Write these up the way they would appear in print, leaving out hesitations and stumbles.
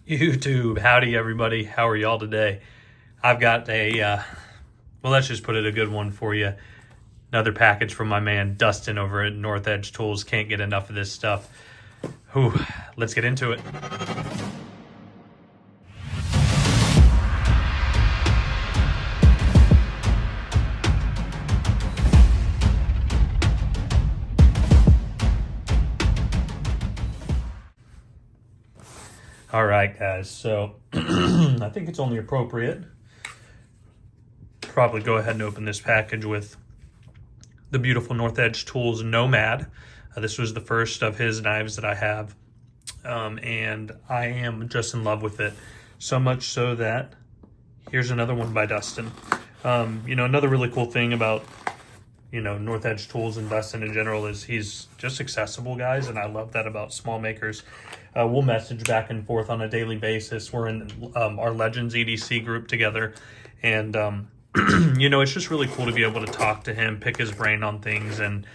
YouTube, howdy everybody. How are y'all today? I've got well, let's just put it a good one for you. Another package from my man Dustin over at North Edge Tools. Can't get enough of this stuff. Whew, let's get into it. All right, guys, so I think it's only appropriate probably go ahead and open this package with the beautiful North Edge Tools Nomad. This was the first of his knives that I have, and I am just in love with it. So much so that here's another one by Dustin. Another really cool thing about North Edge Tools and Dustin in general is he's just accessible, guys, and I love that about small makers. We'll message back and forth on a daily basis. We're in our Legends EDC group together, and it's just really cool to be able to talk to him, pick his brain on things, and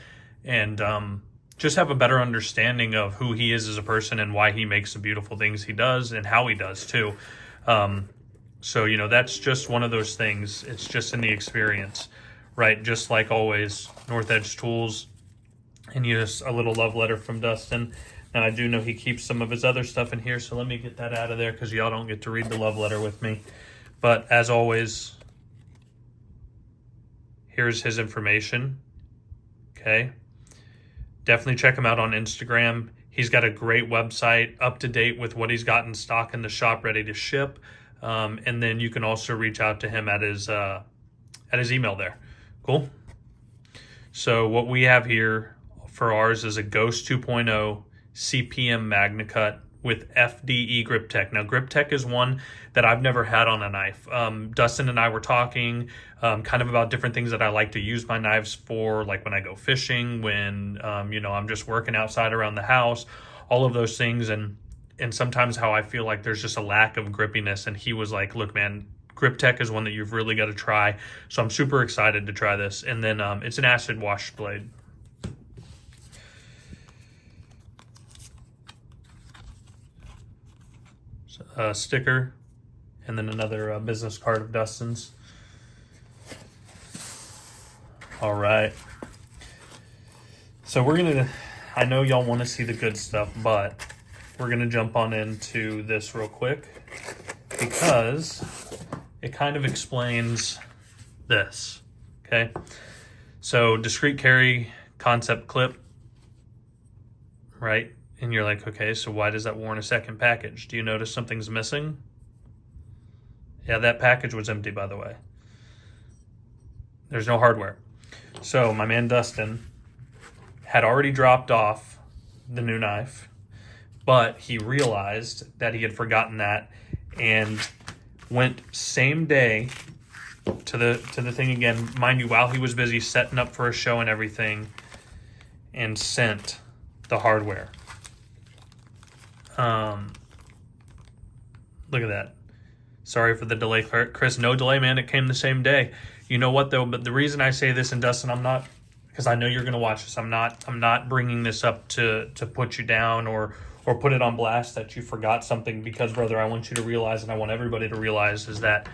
just have a better understanding of who he is as a person and why he makes the beautiful things he does and how he does too. So that's just one of those things. It's just in the experience, right? Just like always, North Edge Tools, and just a little love letter from Dustin. And I do know he keeps some of his other stuff in here, so let me get that out of there because y'all don't get to read the love letter with me. But as always, here's his information, okay? Definitely check him out on Instagram. He's got a great website, up to date with what he's got in stock in the shop, ready to ship. And then you can also reach out to him at his email there. Cool? So what we have here for ours is a Ghost 2.0 CPM Magnacut with FDE GripTec. Now, GripTec is one that I've never had on a knife. Dustin and I were talking kind of about different things that I like to use my knives for, like when I go fishing, when, I'm just working outside around the house, all of those things. And sometimes how I feel like there's just a lack of grippiness. And he was like, look, man, GripTec is one that you've really got to try. So I'm super excited to try this. And then it's an acid wash blade. Sticker, and then another business card of Dustin's. All right. So I know y'all want to see the good stuff, but we're going to jump on into this real quick because it kind of explains this, okay? So discreet carry concept clip, right? And you're like, okay, so why does that warrant a second package? Do you notice something's missing? Yeah, that package was empty, by the way. There's no hardware. So my man Dustin had already dropped off the new knife, but he realized that he had forgotten that and went same day to the thing again, mind you, while he was busy setting up for a show and everything, and sent the hardware. Look at that. Sorry for the delay, Chris. No delay, man. It came the same day. You know what, though? But the reason I say this, and Dustin, I'm not, because I know you're going to watch this. I'm not bringing this up to put you down or put it on blast that you forgot something, because, brother, I want you to realize, and I want everybody to realize, is that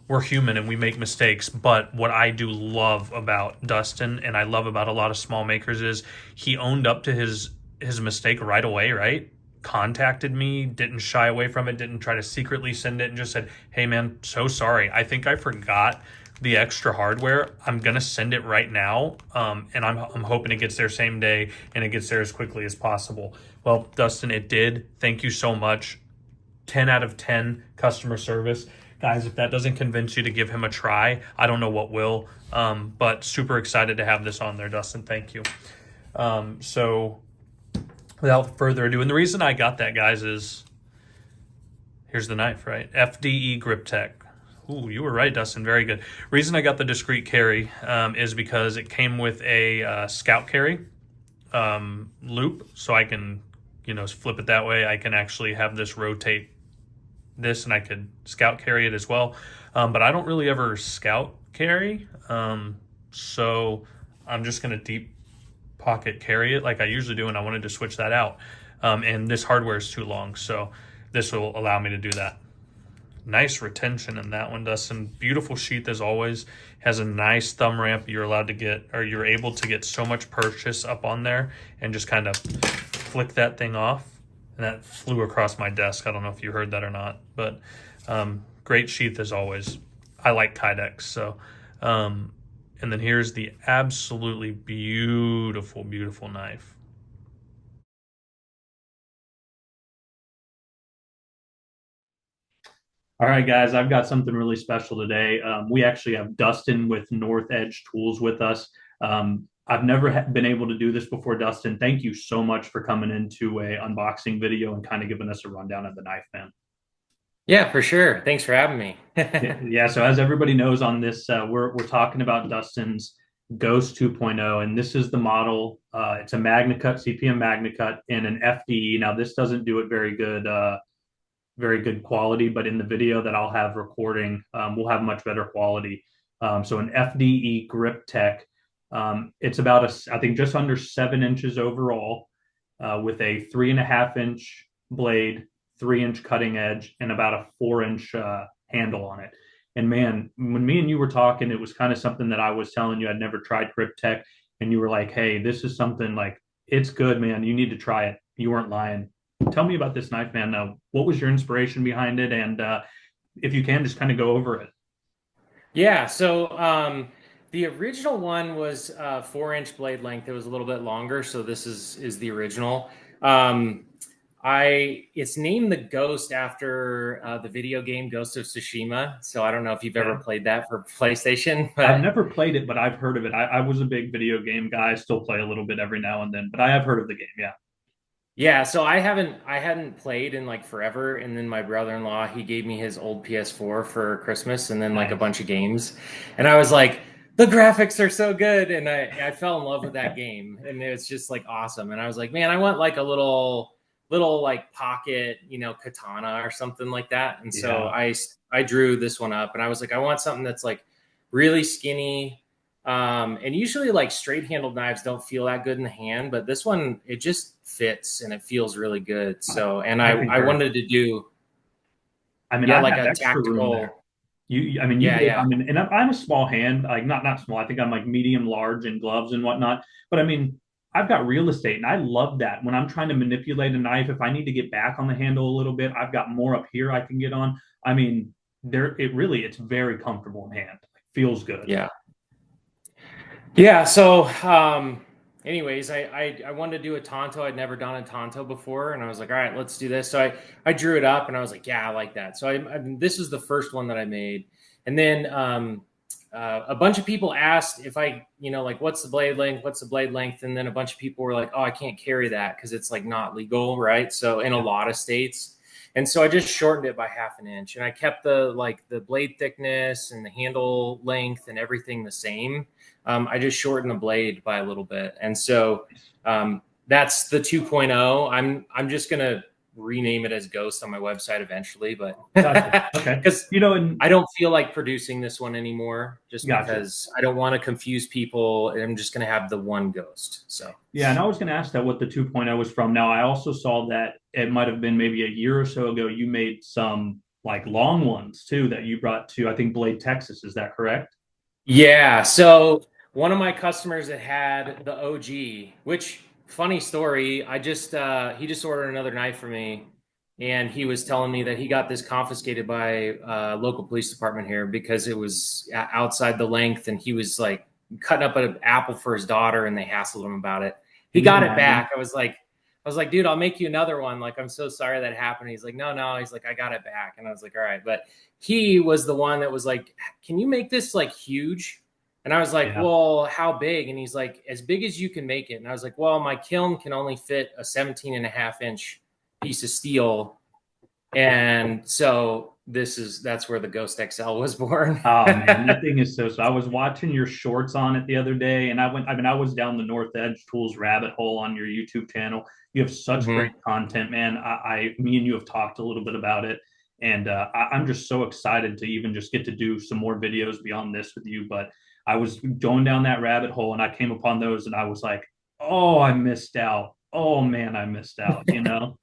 we're human and we make mistakes. But what I do love about Dustin, and I love about a lot of small makers, is he owned up to his mistake right away, right? Contacted me, didn't shy away from it, didn't try to secretly send it, and just said, hey man, so sorry, I think I forgot the extra hardware. I'm gonna send it right now, and I'm hoping it gets there same day and it gets there as quickly as possible. Well, Dustin, it did. Thank you so much. 10 out of 10 customer service. Guys, if that doesn't convince you to give him a try, I don't know what will. But super excited to have this on there, Dustin. Thank you. So without further ado, and the reason I got that, guys, is here's the knife, right? FDE GripTec. Ooh, you were right, Dustin. Very good. Reason I got the discreet carry is because it came with a scout carry loop, so I can, flip it that way. I can actually have this rotate this, and I could scout carry it as well. But I don't really ever scout carry, so I'm just going to deep pocket carry it like I usually do, and I wanted to switch that out. And this hardware is too long, so this will allow me to do that. Nice retention in that one, Dustin. Beautiful sheath as always. Has a nice thumb ramp. You're allowed to get, or you're able to get so much purchase up on there and just kind of flick that thing off. And that flew across my desk. I don't know if you heard that or not, but great sheath as always. I like Kydex. So, and then here's the absolutely beautiful, beautiful knife. All right, guys, I've got something really special today. We actually have Dustin with North Edge Tools with us. I've never been able to do this before, Dustin. Thank you so much for coming into a unboxing video and kind of giving us a rundown of the knife, man. Yeah, for sure. Thanks for having me. Yeah, so as everybody knows on this, we're talking about Dustin's Ghost 2.0, and this is the model. It's a Magnacut, CPM Magnacut, and an FDE. Now, this doesn't do it very good quality, but in the video that I'll have recording, we'll have much better quality. So an FDE GripTec. It's about I think just under 7 inches overall, with a 3.5 inch blade, 3 inch cutting edge, and about a 4 inch handle on it. And man, when me and you were talking, it was kind of something that I was telling you I'd never tried GripTec, and you were like, "Hey, this is something like it's good, man. You need to try it." You weren't lying. Tell me about this knife, man. What was your inspiration behind it? And if you can, just kind of go over it. Yeah, so the original one was 4 inch blade length. It was a little bit longer, so this is the original. Um, it's named the Ghost after the video game Ghost of Tsushima. So I don't know if you've ever Yeah. played that for PlayStation, I've but never played it, but I've heard of it. I was a big video game guy. I still play a little bit every now and then, but I have heard of the game. Yeah. yeah, so I hadn't played in like forever, and then my brother-in-law, he gave me his old PS4 for Christmas and then like a Nice. bunch of games. And I was like, the graphics are so good, and I fell in love with that game, and it's just like awesome. And I was like, man, I want like a little like pocket, katana or something like that. And so Yeah. I drew this one up, and I was like, I want something that's like really skinny. And usually like straight handled knives don't feel that good in the hand, but this one, it just fits and it feels really good. So, and I I concur. wanted to do, I mean, yeah, I like have a extra room there. tactical. I mean, you Yeah, gave. I yeah. mean, and I'm a small hand, like not small. I think I'm like medium, large in gloves and whatnot. But I mean, I've got real estate, and I love that when I'm trying to manipulate a knife. If I need to get back on the handle a little bit, I've got more up here I can get on. I mean, it's very comfortable in hand. It feels good. Yeah. Yeah. So, anyways, I wanted to do a Tonto. I'd never done a Tonto before. And I was like, all right, let's do this. So I drew it up and I was like, yeah, I like that. So this is the first one that I made. And then, a bunch of people asked if like, what's the blade length? What's the blade length? And then a bunch of people were like, oh, I can't carry that because it's like not legal. Right. So in a Yeah. lot of states. And so I just shortened it by 1/2 inch and I kept the blade thickness and the handle length and everything the same. I just shortened the blade by a little bit. And so that's the 2.0. I'm just going to rename it as Ghost on my website eventually, but Gotcha. Okay. because And I don't feel like producing this one anymore just gotcha. because I don't want to confuse people. And I'm just going to have the one Ghost. So, Yeah, and I was going to ask that what the 2.0 was from. Now, I also saw that it might have been maybe a year or so ago. You made some like long ones too that you brought to, I think, Blade, Texas. Is that correct? yeah. So one of my customers that had the OG, which funny story, he just ordered another knife for me, and he was telling me that he got this confiscated by local police department here because it was outside the length, and he was like cutting up an apple for his daughter, and they hassled him about it. He Can you got it imagine? back. I was like, dude, I'll make you another one. Like, I'm so sorry that happened. He's like, no, no. He's like, I got it back, and I was like, all right, but he was the one that was like, can you make this like huge? And I was like, Yeah. well, how big? And he's like, as big as you can make it. And I was like, well, my kiln can only fit a 17.5 inch piece of steel. And so that's where the Ghost XL was born. Oh man, that thing is so. So I was watching your shorts on it the other day, and I mean, I was down the North Edge Tools rabbit hole on your YouTube channel. You have such great Mhm. content, man. Me and you have talked a little bit about it, and I'm just so excited to even just get to do some more videos beyond this with you. But I was going down that rabbit hole, and I came upon those, and I was like, oh, I missed out. Oh man, I missed out. You know?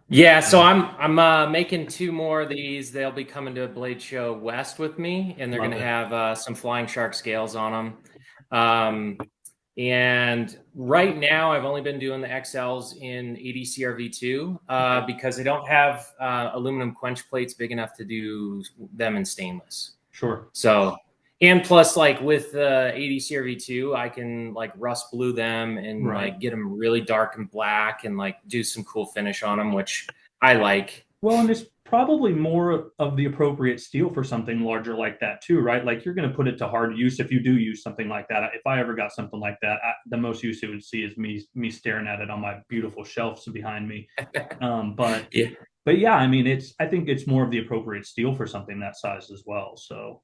Yeah, so I'm making two more of these. They'll be coming to a Blade Show West with me, and they're Love going to it. have some Flying Shark scales on them. And right now, I've only been doing the XLs in 80 CRV2 Okay. because they don't have aluminum quench plates big enough to do them in stainless. Sure. So, and plus, like with the 80 CRV2, I can like rust blue them and Right. like get them really dark and black and like do some cool finish on them, which I like. Well, and it's probably more of the appropriate steel for something larger like that too, right? Like you're going to put it to hard use if you do use something like that. If I ever got something like that, the most use it would see is me staring at it on my beautiful shelves behind me. Um, but Yeah. but yeah, I mean, I think it's more of the appropriate steel for something that size as well. So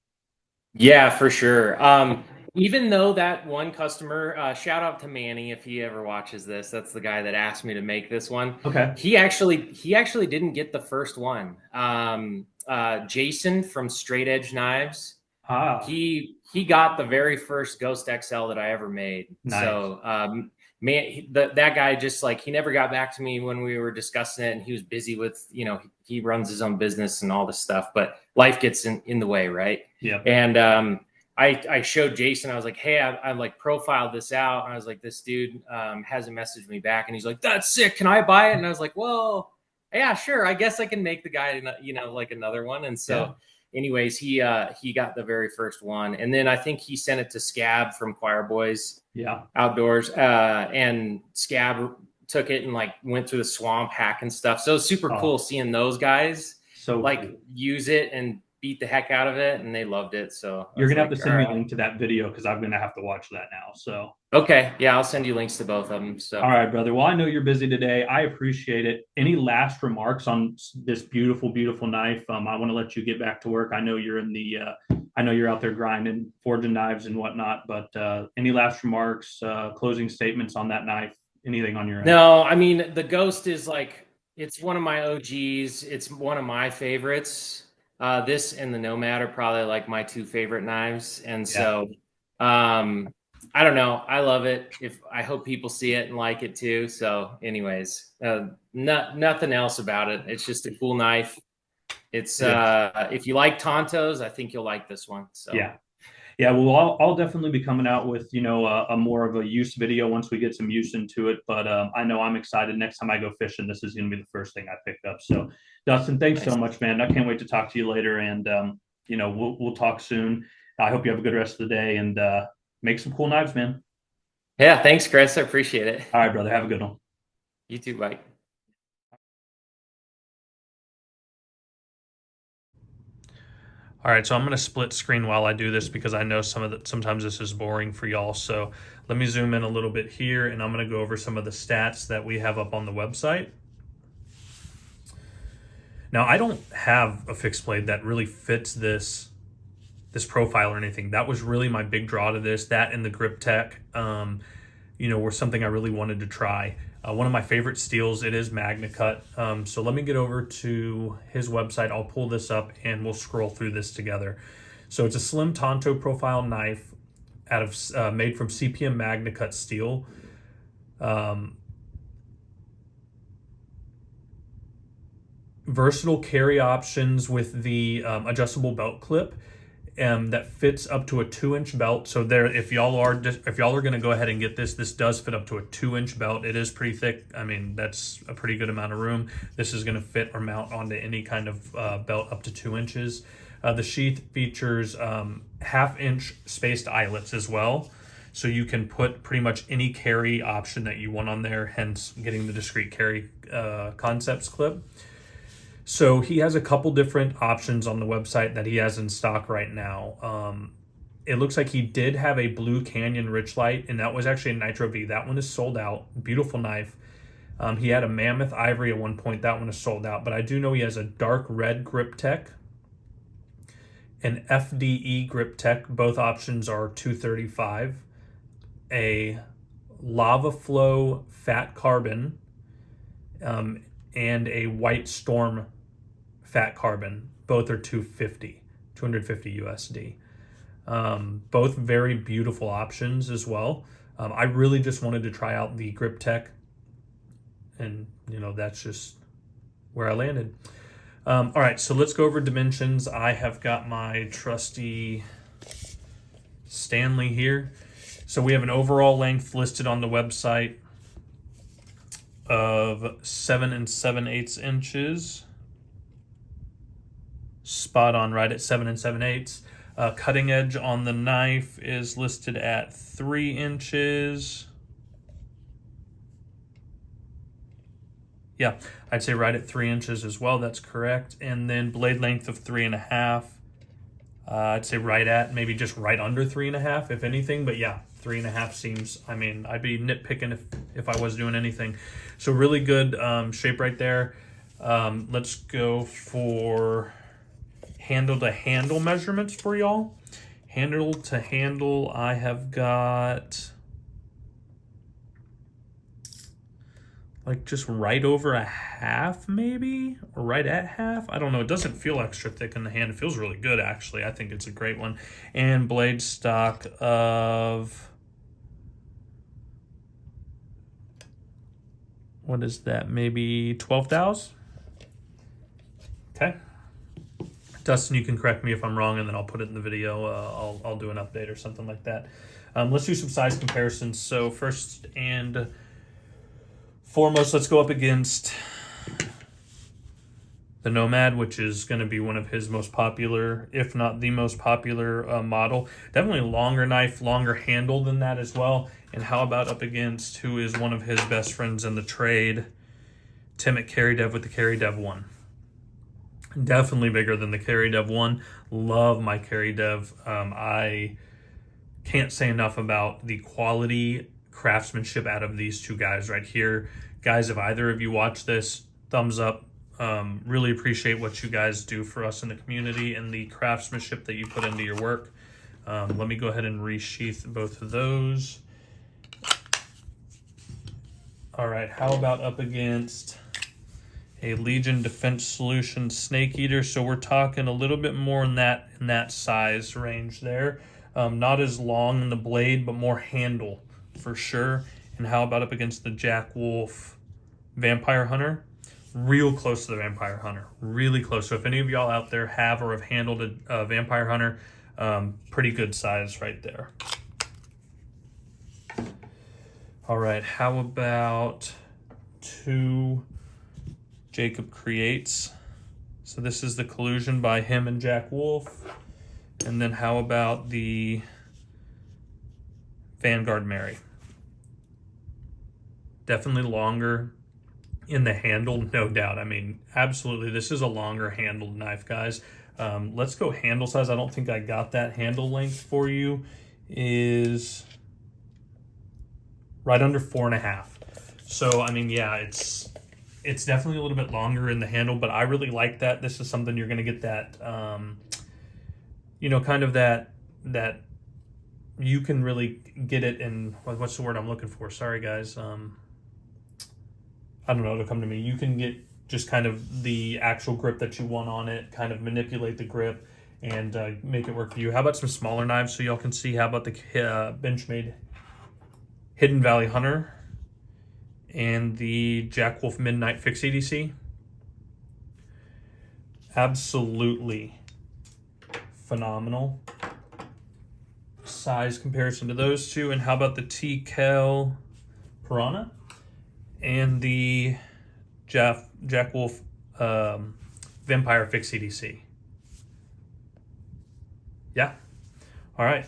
Yeah, for sure. Even though that one customer, shout out to Manny if he ever watches this. That's the guy that asked me to make this one. okay, He actually didn't get the first one. Jason from Straight Edge Knives, ah, he got the very first Ghost XL that I ever made. nice. So man, that guy just like he never got back to me when we were discussing it, and he was busy with he runs his own business and all this stuff, but life gets in the way, right? Yeah, And I showed Jason. I was like, hey, I like profiled this out, and I was like, this dude hasn't messaged me back, and he's like, that's sick. Can I buy it? And I was like, well, yeah, sure. I guess I can make the guy, like another one. And yeah, so anyways, he got the very first one, and then I think he sent it to Scab from Choir Boys yeah. Outdoors, and Scab took it and like went through the swamp hack and stuff. So it was super Oh, cool seeing those guys so like cool. use it and beat the heck out of it, and they loved it. So I You're was gonna have to like, all send me a right, link to that video because I'm gonna have to watch that now. So. okay, yeah, I'll send you links to both of them. All So right, brother. Well, I know you're busy today. I appreciate it. Any last remarks on this beautiful, beautiful knife? I want to let you get back to work. I know you're out there grinding, forging knives and whatnot. But any last remarks, closing statements on that knife? Anything on your end? no, I mean the Ghost is like it's one of my OGs. It's one of my favorites. This and the Nomad are probably like my two favorite knives, and Yeah, so um, I don't know. I love it. If I hope people see it and like it too. So, anyways, nothing else about it. It's just a cool knife. It's yeah, if you like Tontos, I think you'll like this one. So yeah. Yeah, well, I'll definitely be coming out with a more of a use video once we get some use into it. But I know I'm excited. Next time I go fishing, this is going to be the first thing I pick up. So, Dustin, thanks so nice. much, man. I can't wait to talk to you later, and we'll talk soon. I hope you have a good rest of the day and make some cool knives, man. Yeah, thanks, Chris. I appreciate it. All right, brother. Have a good one. You too. Bye. All right, so I'm going to split screen while I do this because I know sometimes this is boring for y'all. So let me zoom in a little bit here, and I'm going to go over some of the stats that we have up on the website. Now, I don't have a fixed blade that really fits this profile or anything. That was really my big draw to this. That and the GripTec, were something I really wanted to try. One of my favorite steels, it is Magnacut. So let me get over to his website. I'll pull this up and we'll scroll through this together. So it's a slim Tonto profile knife out of made from CPM Magnacut steel. Versatile carry options with the adjustable belt clip. That fits up to a 2-inch belt. So there, if y'all are going to go ahead and get this does fit up to a 2-inch belt. It is pretty thick. I mean, that's a pretty good amount of room. This is going to fit or mount onto any kind of belt up to 2 inches. The sheath features 1/2-inch spaced eyelets as well. So you can put pretty much any carry option that you want on there, hence getting the discrete carry concepts clip. So he has a couple different options on the website that he has in stock right now. It looks like he did have a Blue Canyon Richlight, and that was actually a Nitro V. That one is sold out. Beautiful knife. He had a Mammoth Ivory at one point. That one is sold out. But I do know he has a dark red GripTec, an FDE GripTec. Both options are $235. A Lava Flow Fat Carbon, and a White Storm Fat Carbon. Both are 250 USD. Both very beautiful options as well. I really just wanted to try out the GripTec, and that's just where I landed. All right, so let's go over dimensions. I have got my trusty Stanley here. So we have an overall length listed on the website of 7 7/8 inches. Spot on right at 7 7/8. Cutting edge on the knife is listed at 3 inches. Yeah, I'd say right at 3 inches as well. That's correct. And then blade length of 3.5. I'd say right at, maybe just right under 3.5, if anything. But yeah, 3.5 seems, I mean, I'd be nitpicking if I was doing anything. So really good shape right there. Let's go for handle to handle measurements for y'all. Handle to handle, I have got like just right over a half, maybe, or right at half. I don't know. It doesn't feel extra thick in the hand. It feels really good, actually. I think it's a great one. And blade stock of, what is that? Maybe 12 thous. Okay. Dustin, you can correct me if I'm wrong, and then I'll put it in the video. I'll do an update or something like that. Let's do some size comparisons. So first and foremost, let's go up against the Nomad, which is going to be one of his most popular, if not the most popular model. Definitely longer knife, longer handle than that as well. And how about up against who is one of his best friends in the trade, Tim at Carry Dev with the Carry Dev 1. Definitely bigger than the Carry Dev 1. Love my Carry Dev. I can't say enough about the quality craftsmanship out of these two guys right here. Guys, if either of you watch this, thumbs up. Really appreciate what you guys do for us in the community and the craftsmanship that you put into your work. Let me go ahead and resheath both of those. All right, how about up against a Legion Defense Solutions Snake Eater? So we're talking a little bit more in that size range there. Not as long in the blade, but more handle for sure. And how about up against the Jack Wolf Vampire Hunter? Real close to the Vampire Hunter, really close. So if any of y'all out there have or have handled a Vampire Hunter, pretty good size right there. All right, how about two Jacob Creates? So this is the Collusion by him and Jack Wolf. And then how about the Vanguard Mary? Definitely longer in the handle, no doubt. I mean, absolutely, this is a longer handled knife, guys. Let's go handle size. I don't think I got that. Handle length for you is right under 4.5. So, I mean, yeah, it's definitely a little bit longer in the handle, but I really like that. This is something you're going to get that, you know, kind of that you can really get it in, what's the word I'm looking for? Sorry, guys. I don't know, it'll come to me. You can get just kind of the actual grip that you want on it, kind of manipulate the grip and make it work for you. How about some smaller knives so y'all can see? How about the Benchmade Hidden Valley Hunter and the Jack Wolf Midnight Fix EDC? Absolutely phenomenal size comparison to those two. And how about the T-Kel Piranha and the Jack Wolf Vampire Fix EDC? Yeah. All right.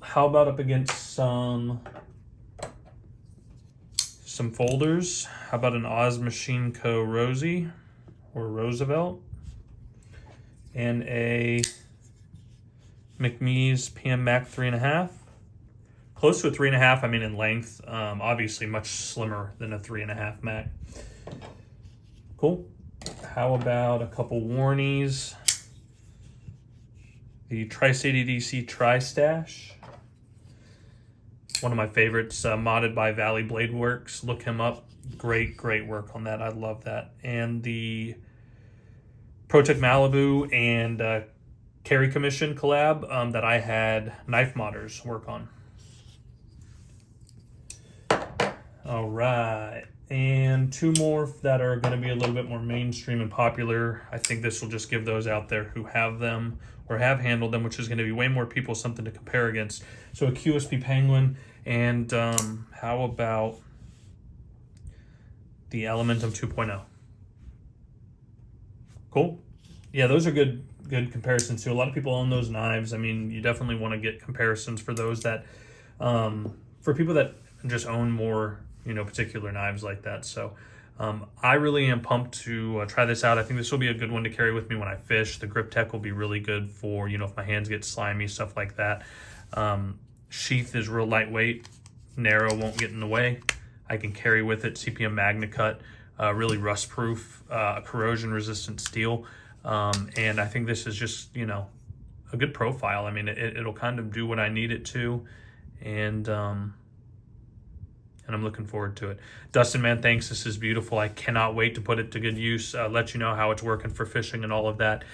How about up against some folders? How about an Oz Machine Co. Rosie or Roosevelt and a McMee's PM Mac 3.5? Close to a 3.5, I mean in length. Obviously much slimmer than a 3.5 Mac. Cool. How about a couple Warnies? The Tri-State EDC Tri-Stash. One of my favorites, modded by Valley Blade Works. Look him up. Great work on that. I love that. And the ProTech Malibu and Carry Commission collab that I had Knife Modders work on. All right. and 2 more that are going to be a little bit more mainstream and popular. I think this will just give those out there who have them or have handled them, which is going to be way more people, something to compare against. So a QSP Penguin, and how about the Elementum 2.0? Cool. Yeah, those are good comparisons too. A lot of people own those knives. I mean, you definitely want to get comparisons for those that, for people that just own more, particular knives like that. So I really am pumped to try this out. I think this will be a good one to carry with me when I fish. The GripTec will be really good for, if my hands get slimy, stuff like that. Sheath is real lightweight, narrow, won't get in the way. I can carry with it. CPM Magnacut, really rust proof, corrosion resistant steel. And I think this is just, a good profile. I mean, it'll kind of do what I need it to. And I'm looking forward to it. Dustin, man, thanks. This is beautiful. I cannot wait to put it to good use, let you know how it's working for fishing and all of that.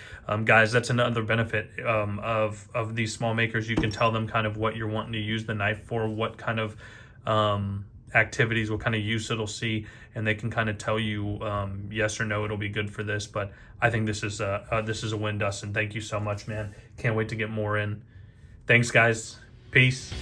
Guys, that's another benefit of these small makers. You can tell them kind of what you're wanting to use the knife for, what kind of activities, what kind of use it'll see, and they can kind of tell you yes or no, it'll be good for this. But I think this is a win, Dustin. Thank you so much, man. Can't wait to get more in. Thanks, guys. Peace.